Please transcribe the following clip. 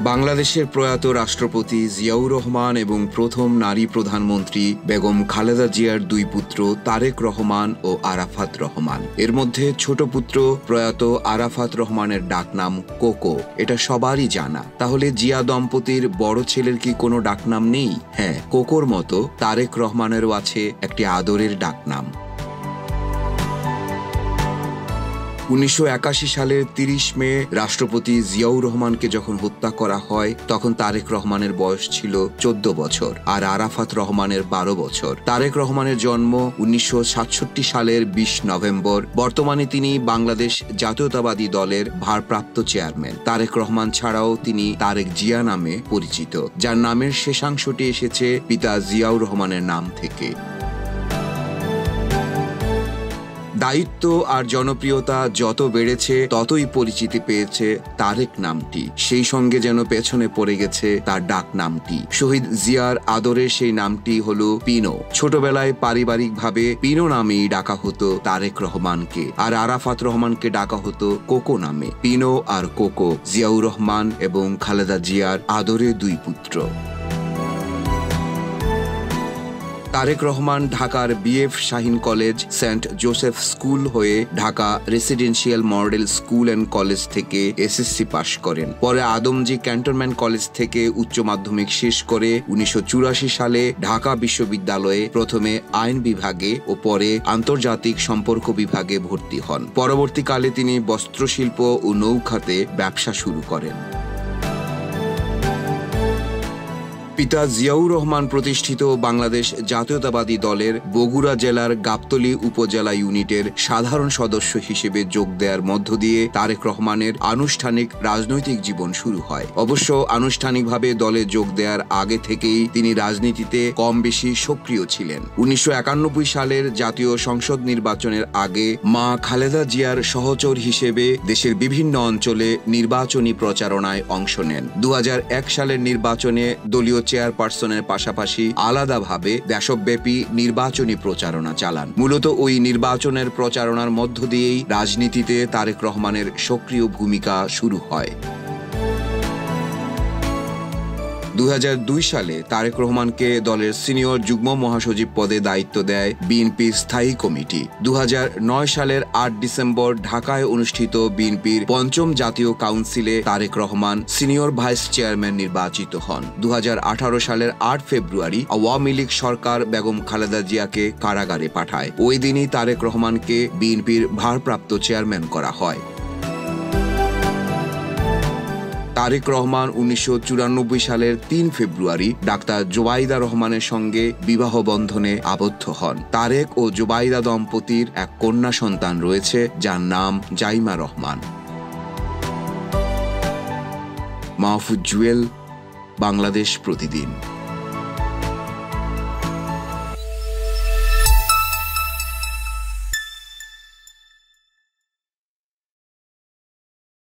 বাংলাদেশের প্রয়াত রাষ্ট্রপতি জিয়াউর রহমান এবং প্রথম নারী প্রধানমন্ত্রী বেগম খালেদা জিয়ার দুই পুত্র তারেক রহমান ও আরাফাত রহমান। এর মধ্যে ছোট পুত্র প্রয়াত আরাফাত রহমানের ডাকনাম কোকো, এটা সবারই জানা। তাহলে জিয়া দম্পতির বড় ছেলের কি কোনো ডাকনাম নেই? হ্যাঁ, কোকোর মতো তারেক রহমানেরও আছে একটি আদরের ডাকনাম। 1981 সালের 30 মে রাষ্ট্রপতি জিয়াউর রহমানকে যখন হত্যা করা হয় তখন তারেক রহমানের বয়স ছিল 14 বছর আর আরাফাত রহমানের 12 বছর। তারেক রহমানের জন্ম 1967 সালের 20 নভেম্বর। বর্তমানে তিনি বাংলাদেশ জাতীয়তাবাদী দলের ভারপ্রাপ্ত চেয়ারম্যান। তারেক রহমান ছাড়াও তিনি তারেক জিয়া নামে পরিচিত, যার নামের শেষাংশটি এসেছে পিতা জিয়াউর রহমানের নাম থেকে। দায়িত্ব আর জনপ্রিয়তা যত বেড়েছে ততই পরিচিতি পেয়েছে তারেক নামটি, সেই সঙ্গে যেন পেছনে পড়ে গেছে তার ডাক নামটি। শহীদ জিয়ার আদরের সেই নামটি হলো পিনো। ছোটবেলায় পারিবারিকভাবে পিনো নামেই ডাকা হতো তারেক রহমানকে, আর আরাফাত রহমানকে ডাকা হতো কোকো নামে। পিনো আর কোকো জিয়াউর রহমান এবং খালেদা জিয়ার আদরের দুই পুত্র। তারেক রহমান ঢাকার BF Shaheen college, saint Joseph school হয়ে Dhaka residential model school and college থেকে SSC পাশ করেন। পরে আদমজী ক্যান্টনমেন্ট কলেজ থেকে উচ্চ মাধ্যমিক শেষ করে 1984 সালে ঢাকা বিশ্ববিদ্যালয়ে প্রথমে আইন বিভাগে ও পরে আন্তর্জাতিক সম্পর্ক বিভাগে ভর্তি হন। পরবর্তীকালে তিনি বস্ত্রশিল্প ও নৌখাতে ব্যবসা শুরু করেন। পিতা জিয়াউর রহমান প্রতিষ্ঠিত বাংলাদেশ জাতীয়তাবাদী দলের বগুড়া জেলার গাবতলী উপজেলা ইউনিটের সাধারণ সদস্য হিসেবে যোগ দেওয়ার মধ্য দিয়ে তারেক রহমানের আনুষ্ঠানিক রাজনৈতিক জীবন শুরু হয়। অবশ্য আনুষ্ঠানিকভাবে দলে যোগ দেওয়ার আগে থেকেই তিনি রাজনীতিতে কম বেশি সক্রিয় ছিলেন। 1991 সালের জাতীয় সংসদ নির্বাচনের আগে মা খালেদা জিয়ার সহচর হিসেবে দেশের বিভিন্ন অঞ্চলে নির্বাচনী প্রচারণায় অংশ নেন। 2001 সালের নির্বাচনে দলীয় চেয়ারপারসনের পাশাপাশি আলাদাভাবে দেশব্যাপী নির্বাচনী প্রচারণা চালান। মূলত ওই নির্বাচনের প্রচারণার মধ্য দিয়েই রাজনীতিতে তারেক রহমানের সক্রিয় ভূমিকা শুরু হয়। 2002 সালে তারেক রহমানকে দলের সিনিয়র যুগ্ম মহাসচিব পদে দায়িত্ব দেয় বিএনপির স্থায়ী কমিটি। 2009 সালের 8 ডিসেম্বর ঢাকায় অনুষ্ঠিত বিএনপির 5ম জাতীয় কাউন্সিলে Tarique Rahman senior vice chairman নির্বাচিত হন। 2018 সালের 8 ফেব্রুয়ারি আওয়ামী লীগ সরকার বেগম খালেদা জিয়াকে কারাগারে পাঠায়। ওই দিনই তারেক রহমানকে বিএনপির ভারপ্রাপ্ত চেয়ারম্যান করা হয়। তারেক রহমান 1994 সালের 3 ফেব্রুয়ারি ডাক্তার জোবাইদা রহমানের সঙ্গে বিবাহ বন্ধনে আবদ্ধ হন। তারেক ও জোবাইদা দম্পতির এক কন্যা সন্তান রয়েছে, যার নাম জাইমা রহমান। মাহফুজ জুয়েল, বাংলাদেশ প্রতিদিন।